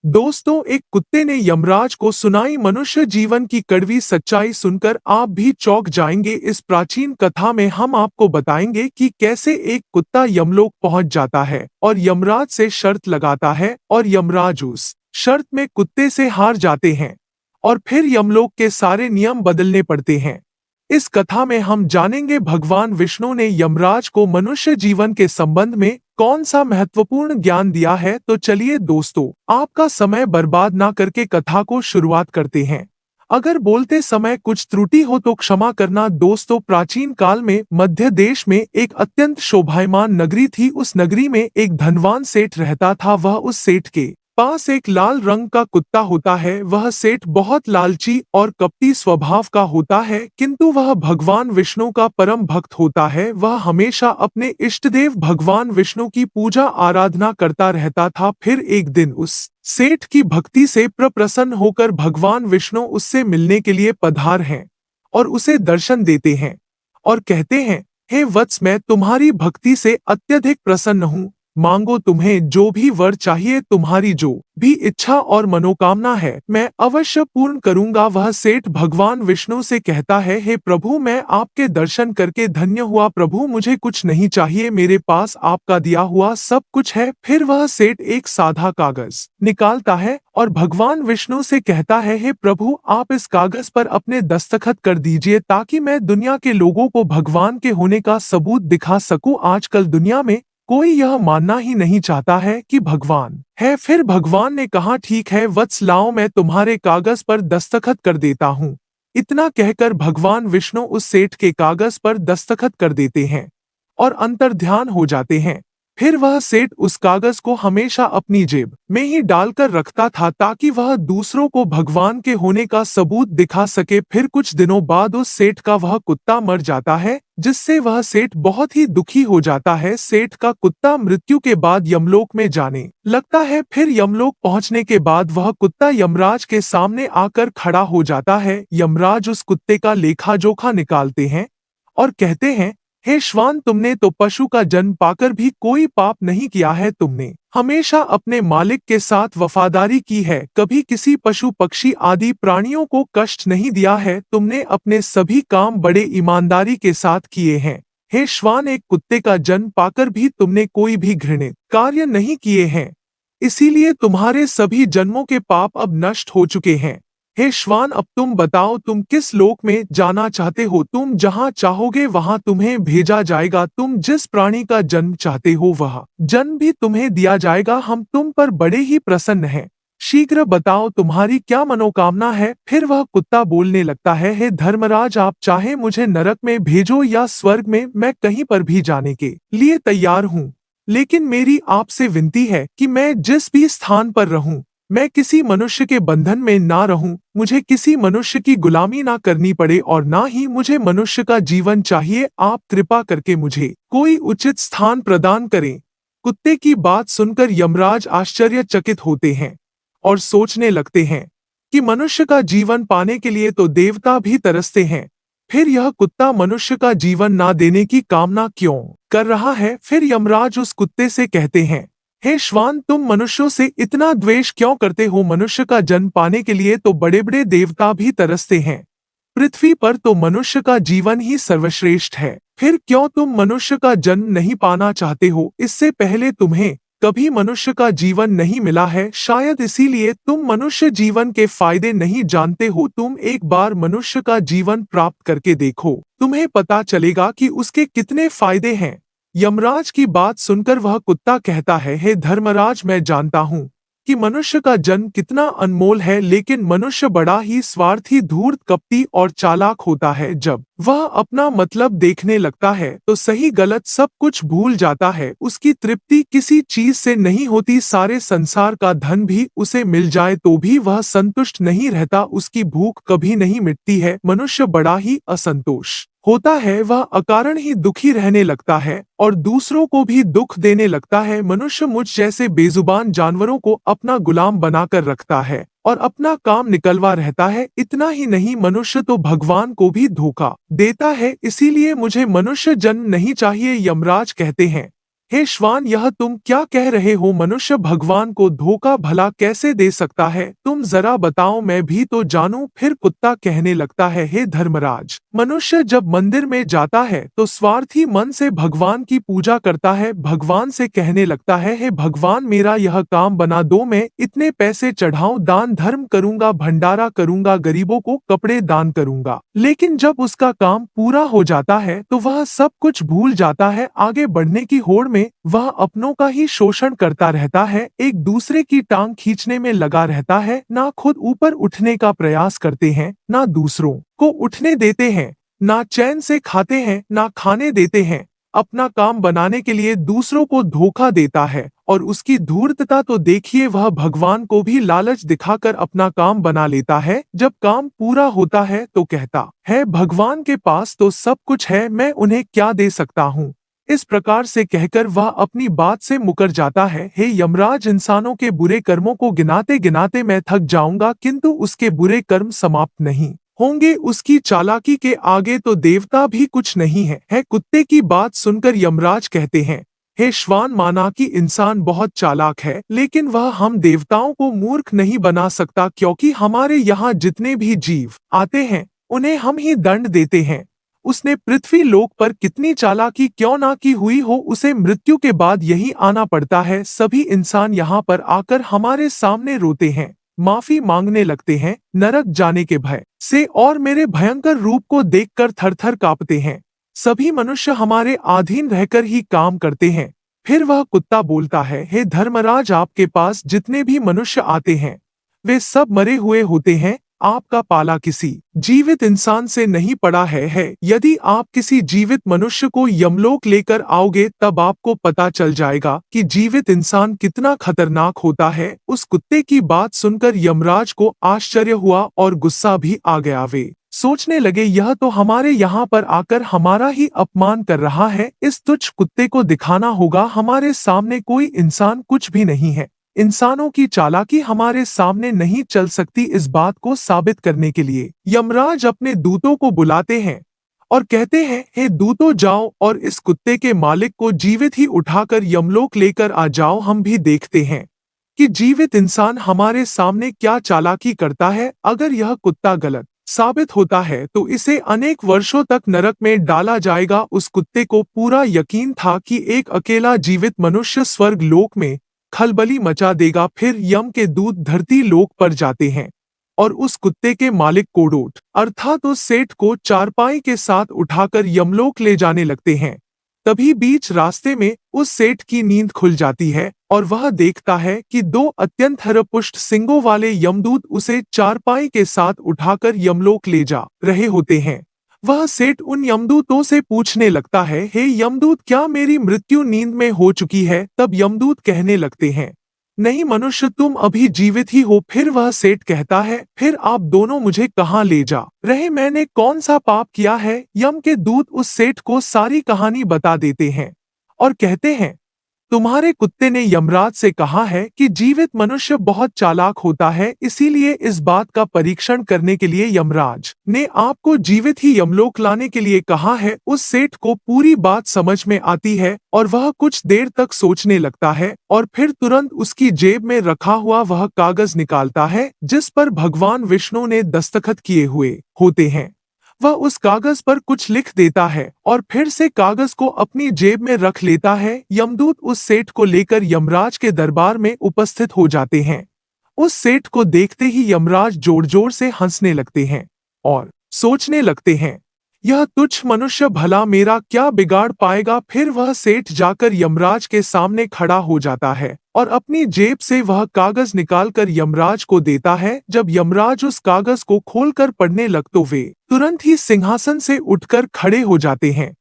दोस्तों, एक कुत्ते ने यमराज को सुनाई मनुष्य जीवन की कड़वी सच्चाई सुनकर आप भी चौंक जाएंगे। इस प्राचीन कथा में हम आपको बताएंगे कि कैसे एक कुत्ता यमलोक पहुंच जाता है और यमराज से शर्त लगाता है और यमराज उस शर्त में कुत्ते से हार जाते हैं और फिर यमलोक के सारे नियम बदलने पड़ते हैं। इस कथा में हम जानेंगे भगवान विष्णु ने यमराज को मनुष्य जीवन के संबंध में कौन सा महत्वपूर्ण ज्ञान दिया है। तो चलिए दोस्तों, आपका समय बर्बाद ना करके कथा को शुरुआत करते हैं। अगर बोलते समय कुछ त्रुटि हो तो क्षमा करना। दोस्तों, प्राचीन काल में मध्य देश में एक अत्यंत शोभायमान नगरी थी। उस नगरी में एक धनवान सेठ रहता था। वह उस सेठ के पास एक लाल रंग का कुत्ता होता है। वह सेठ बहुत लालची और कपटी स्वभाव का होता है, किंतु वह भगवान विष्णु का परम भक्त होता है। वह हमेशा अपने इष्टदेव भगवान विष्णु की पूजा आराधना करता रहता था। फिर एक दिन उस सेठ की भक्ति से प्रसन्न होकर भगवान विष्णु उससे मिलने के लिए पधार हैं और उसे दर्शन देते हैं और कहते हैं, हे वत्स, मैं तुम्हारी भक्ति से अत्यधिक प्रसन्न हूँ। मांगो, तुम्हें जो भी वर चाहिए, तुम्हारी जो भी इच्छा और मनोकामना है, मैं अवश्य पूर्ण करूंगा। वह सेठ भगवान विष्णु से कहता है, हे प्रभु, मैं आपके दर्शन करके धन्य हुआ। प्रभु, मुझे कुछ नहीं चाहिए, मेरे पास आपका दिया हुआ सब कुछ है। फिर वह सेठ एक सादा कागज निकालता है और भगवान विष्णु से कहता है, हे प्रभु, आप इस कागज पर अपने दस्तखत कर दीजिए ताकि मैं दुनिया के लोगों को भगवान के होने का सबूत दिखा सकूं। आजकल दुनिया में कोई यह मानना ही नहीं चाहता है कि भगवान है। फिर भगवान ने कहा, ठीक है वत्स, लाओ, मैं तुम्हारे कागज पर दस्तखत कर देता हूँ। इतना कहकर भगवान विष्णु उस सेठ के कागज पर दस्तखत कर देते हैं और अंतर्ध्यान हो जाते हैं। फिर वह सेठ उस कागज को हमेशा अपनी जेब में ही डालकर रखता था ताकि वह दूसरों को भगवान के होने का सबूत दिखा सके। फिर कुछ दिनों बाद उस सेठ का वह कुत्ता मर जाता है, जिससे वह सेठ बहुत ही दुखी हो जाता है। सेठ का कुत्ता मृत्यु के बाद यमलोक में जाने लगता है। फिर यमलोक पहुंचने के बाद वह कुत्ता यमराज के सामने आकर खड़ा हो जाता है। यमराज उस कुत्ते का लेखा जोखा निकालते हैं और कहते हैं, हे श्वान, तुमने तो पशु का जन्म पाकर भी कोई पाप नहीं किया है। तुमने हमेशा अपने मालिक के साथ वफादारी की है, कभी किसी पशु पक्षी आदि प्राणियों को कष्ट नहीं दिया है। तुमने अपने सभी काम बड़े ईमानदारी के साथ किए हैं। हे श्वान, एक कुत्ते का जन्म पाकर भी तुमने कोई भी घृणित कार्य नहीं किए हैं, इसीलिए तुम्हारे सभी जन्मों के पाप अब नष्ट हो चुके हैं। हे श्वान, अब तुम बताओ, तुम किस लोक में जाना चाहते हो? तुम जहां चाहोगे वहां तुम्हें भेजा जाएगा। तुम जिस प्राणी का जन्म चाहते हो वह जन्म भी तुम्हें दिया जाएगा। हम तुम पर बड़े ही प्रसन्न हैं। शीघ्र बताओ, तुम्हारी क्या मनोकामना है? फिर वह कुत्ता बोलने लगता है, हे धर्मराज, आप चाहे मुझे नरक में भेजो या स्वर्ग में, मैं कहीं पर भी जाने के लिए तैयार हूँ। लेकिन मेरी आपसे विनती है कि मैं जिस भी स्थान पर रहूं, मैं किसी मनुष्य के बंधन में ना रहूं, मुझे किसी मनुष्य की गुलामी ना करनी पड़े और ना ही मुझे मनुष्य का जीवन चाहिए। आप कृपा करके मुझे कोई उचित स्थान प्रदान करें। कुत्ते की बात सुनकर यमराज आश्चर्यचकित होते हैं और सोचने लगते हैं कि मनुष्य का जीवन पाने के लिए तो देवता भी तरसते हैं, फिर यह कुत्ता मनुष्य का जीवन ना देने की कामना क्यों कर रहा है। फिर यमराज उस कुत्ते से कहते हैं, हे श्वान, तुम मनुष्यों से इतना द्वेष क्यों करते हो? मनुष्य का जन्म पाने के लिए तो बड़े बड़े देवता भी तरसते हैं। पृथ्वी पर तो मनुष्य का जीवन ही सर्वश्रेष्ठ है। फिर क्यों तुम मनुष्य का जन्म नहीं पाना चाहते हो? इससे पहले तुम्हें कभी मनुष्य का जीवन नहीं मिला है, शायद इसीलिए तुम मनुष्य जीवन के फायदे नहीं जानते हो। तुम एक बार मनुष्य का जीवन प्राप्त करके देखो, तुम्हें पता चलेगा कि उसके कितने फायदे हैं। यमराज की बात सुनकर वह कुत्ता कहता है, हे धर्मराज, मैं जानता हूँ कि मनुष्य का जन्म कितना अनमोल है, लेकिन मनुष्य बड़ा ही स्वार्थी, धूर्त, कपटी और चालाक होता है। जब वह अपना मतलब देखने लगता है तो सही गलत सब कुछ भूल जाता है। उसकी तृप्ति किसी चीज से नहीं होती। सारे संसार का धन भी उसे मिल जाए तो भी वह संतुष्ट नहीं रहता। उसकी भूख कभी नहीं मिटती है। मनुष्य बड़ा ही असंतोष होता है। वह अकारण ही दुखी रहने लगता है और दूसरों को भी दुख देने लगता है। मनुष्य मुझ जैसे बेजुबान जानवरों को अपना गुलाम बनाकर रखता है और अपना काम निकलवा रहता है। इतना ही नहीं, मनुष्य तो भगवान को भी धोखा देता है। इसीलिए मुझे मनुष्य जन्म नहीं चाहिए। यमराज कहते हैं, हे श्वान, यह तुम क्या कह रहे हो? मनुष्य भगवान को धोखा भला कैसे दे सकता है? तुम जरा बताओ, मैं भी तो जानूं। फिर कुत्ता कहने लगता है, हे धर्मराज, मनुष्य जब मंदिर में जाता है तो स्वार्थी मन से भगवान की पूजा करता है। भगवान से कहने लगता है, हे भगवान, मेरा यह काम बना दो, मैं इतने पैसे चढ़ाऊं, दान धर्म करूंगा, भंडारा करूंगा, गरीबों को कपड़े दान करूंगा। लेकिन जब उसका काम पूरा हो जाता है तो वह सब कुछ भूल जाता है। आगे बढ़ने की होड़ में वह अपनों का ही शोषण करता रहता है, एक दूसरे की टांग खींचने में लगा रहता है। ना खुद ऊपर उठने का प्रयास करते हैं, ना दूसरों को उठने देते हैं, ना चैन से खाते हैं, ना खाने देते हैं। अपना काम बनाने के लिए दूसरों को धोखा देता है, और उसकी धूर्तता तो देखिए, वह भगवान को भी लालच दिखाकर अपना काम बना लेता है। जब काम पूरा होता है तो कहता है, भगवान के पास तो सब कुछ है, मैं उन्हें क्या दे सकता हूँ। इस प्रकार से कहकर वह अपनी बात से मुकर जाता है। हे यमराज, इंसानों के बुरे कर्मों को गिनाते गिनाते मैं थक जाऊंगा, किंतु उसके बुरे कर्म समाप्त नहीं होंगे। उसकी चालाकी के आगे तो देवता भी कुछ नहीं है। कुत्ते की बात सुनकर यमराज कहते हैं, हे श्वान, माना कि इंसान बहुत चालाक है, लेकिन वह हम देवताओं को मूर्ख नहीं बना सकता, क्योंकि हमारे यहाँ जितने भी जीव आते हैं उन्हें हम ही दंड देते हैं। उसने पृथ्वी लोक पर कितनी चालाकी क्यों ना की हुई हो, उसे मृत्यु के बाद यही आना पड़ता है। सभी इंसान यहाँ पर आकर हमारे सामने रोते हैं, माफी मांगने लगते हैं, नरक जाने के भय से और मेरे भयंकर रूप को देखकर थरथर कांपते हैं। सभी मनुष्य हमारे अधीन रहकर ही काम करते हैं। फिर वह कुत्ता बोलता है, हे धर्मराज, आपके पास जितने भी मनुष्य आते हैं वे सब मरे हुए होते हैं। आपका पाला किसी जीवित इंसान से नहीं पड़ा है। यदि आप किसी जीवित मनुष्य को यमलोक लेकर आओगे तब आपको पता चल जाएगा कि जीवित इंसान कितना खतरनाक होता है। उस कुत्ते की बात सुनकर यमराज को आश्चर्य हुआ और गुस्सा भी आ गया। वे सोचने लगे, यह तो हमारे यहाँ पर आकर हमारा ही अपमान कर रहा है। इस तुच्छ कुत्ते को दिखाना होगा हमारे सामने कोई इंसान कुछ भी नहीं है। इंसानों की चालाकी हमारे सामने नहीं चल सकती। इस बात को साबित करने के लिए यमराज अपने दूतों को बुलाते हैं और कहते हैं, हे दूतों, जाओ और इस कुत्ते के मालिक को जीवित ही उठाकर यमलोक लेकर आ जाओ। हम भी देखते हैं कि जीवित इंसान हमारे सामने क्या चालाकी करता है। अगर यह कुत्ता गलत साबित होता है तो इसे अनेक वर्षों तक नरक में डाला जाएगा। उस कुत्ते को पूरा यकीन था कि एक अकेला जीवित मनुष्य स्वर्ग लोक में खलबली मचा देगा। फिर यम के दूत धरती लोक पर जाते हैं और उस कुत्ते के मालिक कोडोट अर्थात उस सेठ को चारपाई के साथ उठाकर यमलोक ले जाने लगते हैं। तभी बीच रास्ते में उस सेठ की नींद खुल जाती है और वह देखता है कि दो अत्यंत हरपुष्ट सिंगों वाले यमदूत उसे चारपाई के साथ उठाकर यमलोक ले जा रहे होते हैं। वह सेठ उन यमदूतों से पूछने लगता है, हे यमदूत, क्या मेरी मृत्यु नींद में हो चुकी है? तब यमदूत कहने लगते हैं, नहीं मनुष्य, तुम अभी जीवित ही हो। फिर वह सेठ कहता है, फिर आप दोनों मुझे कहाँ ले जा रहे? मैंने कौन सा पाप किया है? यम के दूत उस सेठ को सारी कहानी बता देते हैं और कहते हैं, तुम्हारे कुत्ते ने यमराज से कहा है कि जीवित मनुष्य बहुत चालाक होता है, इसीलिए इस बात का परीक्षण करने के लिए यमराज ने आपको जीवित ही यमलोक लाने के लिए कहा है। उस सेठ को पूरी बात समझ में आती है और वह कुछ देर तक सोचने लगता है और फिर तुरंत उसकी जेब में रखा हुआ वह कागज निकालता है जिस पर भगवान विष्णु ने दस्तखत किए हुए होते हैं। वह उस कागज पर कुछ लिख देता है और फिर से कागज को अपनी जेब में रख लेता है। यमदूत उस सेठ को लेकर यमराज के दरबार में उपस्थित हो जाते हैं। उस सेठ को देखते ही यमराज जोर जोर से हंसने लगते हैं और सोचने लगते हैं, यह तुच्छ मनुष्य भला मेरा क्या बिगाड़ पाएगा। फिर वह सेठ जाकर यमराज के सामने खड़ा हो जाता है और अपनी जेब से वह कागज निकालकर यमराज को देता है। जब यमराज उस कागज को खोलकर पढ़ने लगते वे तुरंत ही सिंहासन से उठकर खड़े हो जाते हैं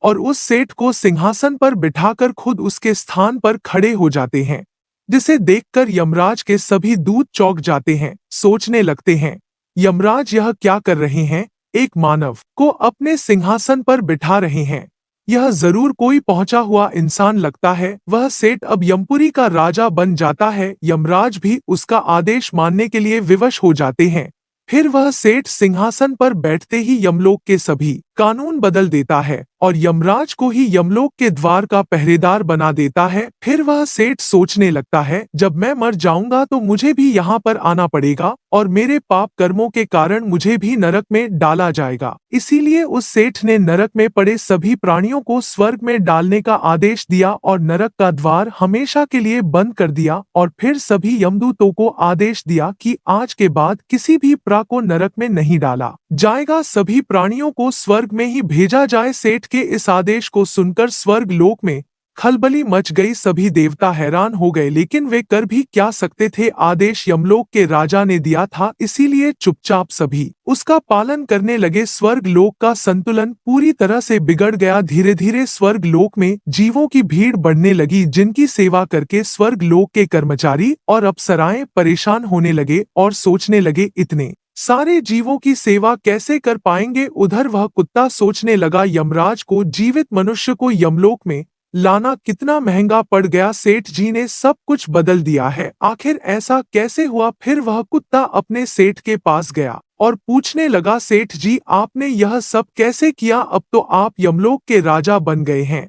और उस सेठ को सिंहासन पर बिठाकर खुद उसके स्थान पर खड़े हो जाते हैं, जिसे देखकर यमराज के सभी दूत चौंक जाते हैं, सोचने लगते हैं, यमराज यह क्या कर रहे हैं? एक मानव को अपने सिंहासन पर बिठा रहे हैं। यह जरूर कोई पहुंचा हुआ इंसान लगता है। वह सेठ अब यमपुरी का राजा बन जाता है। यमराज भी उसका आदेश मानने के लिए विवश हो जाते हैं। फिर वह सेठ सिंहासन पर बैठते ही यमलोक के सभी कानून बदल देता है और यमराज को ही यमलोक के द्वार का पहरेदार बना देता है। फिर वह सेठ सोचने लगता है, जब मैं मर जाऊंगा तो मुझे भी यहाँ पर आना पड़ेगा और मेरे पाप कर्मों के कारण मुझे भी नरक में डाला जाएगा। इसीलिए उस सेठ ने नरक में पड़े सभी प्राणियों को स्वर्ग में डालने का आदेश दिया और नरक का द्वार हमेशा के लिए बंद कर दिया। और फिर सभी यमदूतों को आदेश दिया कि आज के बाद किसी भी प्रा को नरक में नहीं डाला जाएगा, सभी प्राणियों को स्वर्ग में ही भेजा जाए। सेठ के इस आदेश को सुनकर स्वर्ग लोक में खलबली मच गई। सभी देवता हैरान हो गए, लेकिन वे कर भी क्या सकते थे। आदेश यमलोक के राजा ने दिया था, इसीलिए चुपचाप सभी उसका पालन करने लगे। स्वर्ग लोक का संतुलन पूरी तरह से बिगड़ गया। धीरे धीरे स्वर्ग लोक में जीवों की भीड़ बढ़ने लगी, जिनकी सेवा करके स्वर्ग लोक के कर्मचारी और अप्सराएं परेशान होने लगे और सोचने लगे, इतने सारे जीवों की सेवा कैसे कर पाएंगे। उधर वह कुत्ता सोचने लगा, यमराज को जीवित मनुष्य को यमलोक में लाना कितना महंगा पड़ गया। सेठ जी ने सब कुछ बदल दिया है, आखिर ऐसा कैसे हुआ। फिर वह कुत्ता अपने सेठ के पास गया और पूछने लगा, सेठ जी आपने यह सब कैसे किया। अब तो आप यमलोक के राजा बन गए हैं,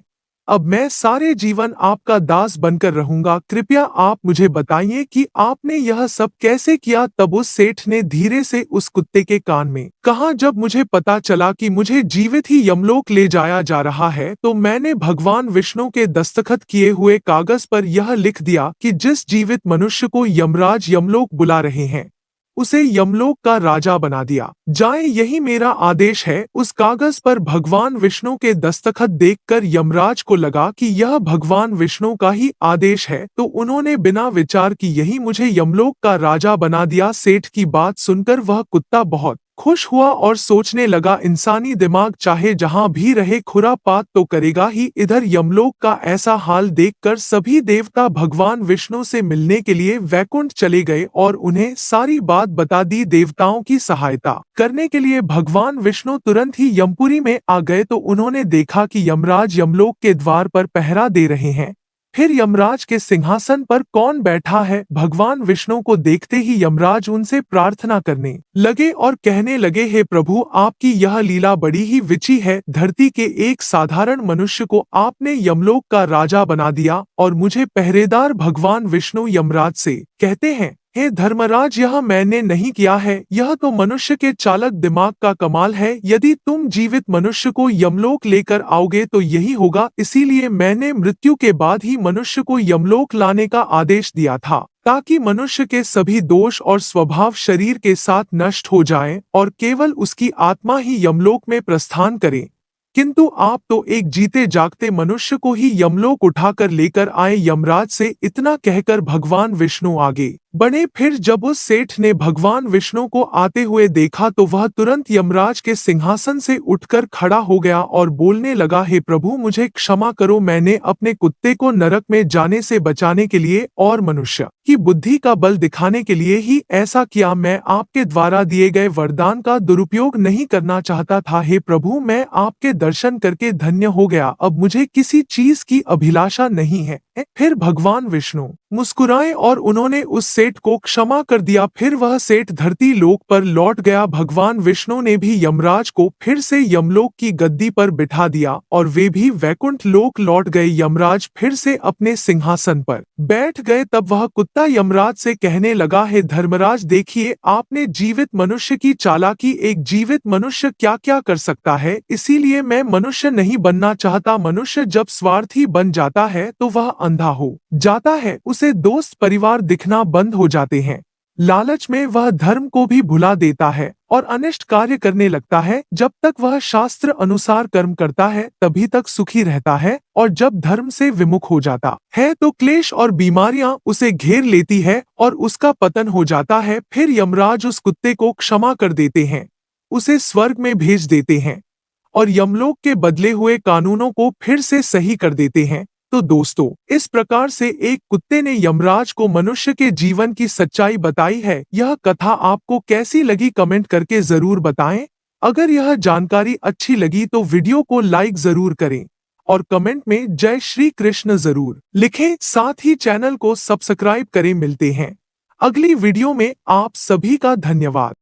अब मैं सारे जीवन आपका दास बनकर रहूंगा, कृपया आप मुझे बताइए कि आपने यह सब कैसे किया। तब उस सेठ ने धीरे से उस कुत्ते के कान में कहा, जब मुझे पता चला कि मुझे जीवित ही यमलोक ले जाया जा रहा है तो मैंने भगवान विष्णु के दस्तखत किए हुए कागज पर यह लिख दिया कि जिस जीवित मनुष्य को यमराज यमलोक बुला रहे हैं उसे यमलोक का राजा बना दिया जाए, यही मेरा आदेश है। उस कागज पर भगवान विष्णु के दस्तखत देखकर यमराज को लगा कि यह भगवान विष्णु का ही आदेश है, तो उन्होंने बिना विचार की यही मुझे यमलोक का राजा बना दिया। सेठ की बात सुनकर वह कुत्ता बहुत खुश हुआ और सोचने लगा, इंसानी दिमाग चाहे जहां भी रहे खुरापात तो करेगा ही। इधर यमलोक का ऐसा हाल देखकर सभी देवता भगवान विष्णु से मिलने के लिए वैकुंठ चले गए और उन्हें सारी बात बता दी। देवताओं की सहायता करने के लिए भगवान विष्णु तुरंत ही यमपुरी में आ गए तो उन्होंने देखा कि यमराज यमलोक के द्वार पर पहरा दे रहे हैं। फिर यमराज के सिंहासन पर कौन बैठा है। भगवान विष्णु को देखते ही यमराज उनसे प्रार्थना करने लगे और कहने लगे, हे प्रभु आपकी यह लीला बड़ी ही विची है। धरती के एक साधारण मनुष्य को आपने यमलोक का राजा बना दिया और मुझे पहरेदार। भगवान विष्णु यमराज से कहते हैं, हे धर्मराज यह मैंने नहीं किया है, यह तो मनुष्य के चालक दिमाग का कमाल है। यदि तुम जीवित मनुष्य को यमलोक लेकर आओगे तो यही होगा, इसीलिए मैंने मृत्यु के बाद ही मनुष्य को यमलोक लाने का आदेश दिया था, ताकि मनुष्य के सभी दोष और स्वभाव शरीर के साथ नष्ट हो जाएं और केवल उसकी आत्मा ही यमलोक में प्रस्थान करे। किंतु आप तो एक जीते जागते मनुष्य को ही यमलोक उठाकर लेकर आए। यमराज से इतना कहकर भगवान विष्णु आगे बढ़े। फिर जब उस सेठ ने भगवान विष्णु को आते हुए देखा तो वह तुरंत यमराज के सिंहासन से उठकर खड़ा हो गया और बोलने लगा, हे प्रभु मुझे क्षमा करो, मैंने अपने कुत्ते को नरक में जाने से बचाने के लिए और मनुष्य की बुद्धि का बल दिखाने के लिए ही ऐसा किया। मैं आपके द्वारा दिए गए वरदान का दुरुपयोग नहीं करना चाहता था। हे प्रभु मैं आपके दर्शन करके धन्य हो गया, अब मुझे किसी चीज की अभिलाषा नहीं है। फिर भगवान विष्णु मुस्कुराए और उन्होंने उस सेठ को क्षमा कर दिया। फिर वह सेठ धरती लोक पर लौट गया। भगवान विष्णु ने भी यमराज को फिर से यमलोक की गद्दी पर बिठा दिया और वे भी वैकुंठ लोक लौट गए। यमराज फिर से अपने सिंहासन पर बैठ गए। तब वह कुत्ता यमराज से कहने लगा, हे धर्मराज देखिए आपने जीवित मनुष्य की चालाकी, एक जीवित मनुष्य क्या क्या कर सकता है, इसीलिए मैं मनुष्य नहीं बनना चाहता। मनुष्य जब स्वार्थी बन जाता है तो वह अंधा हो जाता है, उसे दोस्त परिवार दिखना बंद हो जाते हैं, लालच में वह धर्म को भी भुला देता है और अनिष्ट कार्य करने लगता है। जब तक वह शास्त्र अनुसार कर्म करता है तभी तक सुखी रहता है और जब धर्म से विमुख हो जाता है तो क्लेश और बीमारियां उसे घेर लेती है और उसका पतन हो जाता है। फिर यमराज उस कुत्ते को क्षमा कर देते हैं, उसे स्वर्ग में भेज देते हैं और यमलोक के बदले हुए कानूनों को फिर से सही कर देते हैं। तो दोस्तों इस प्रकार से एक कुत्ते ने यमराज को मनुष्य के जीवन की सच्चाई बताई है। यह कथा आपको कैसी लगी कमेंट करके जरूर बताएं। अगर यह जानकारी अच्छी लगी तो वीडियो को लाइक जरूर करें और कमेंट में जय श्री कृष्ण जरूर लिखें। साथ ही चैनल को सब्सक्राइब करें। मिलते हैं अगली वीडियो में। आप सभी का धन्यवाद।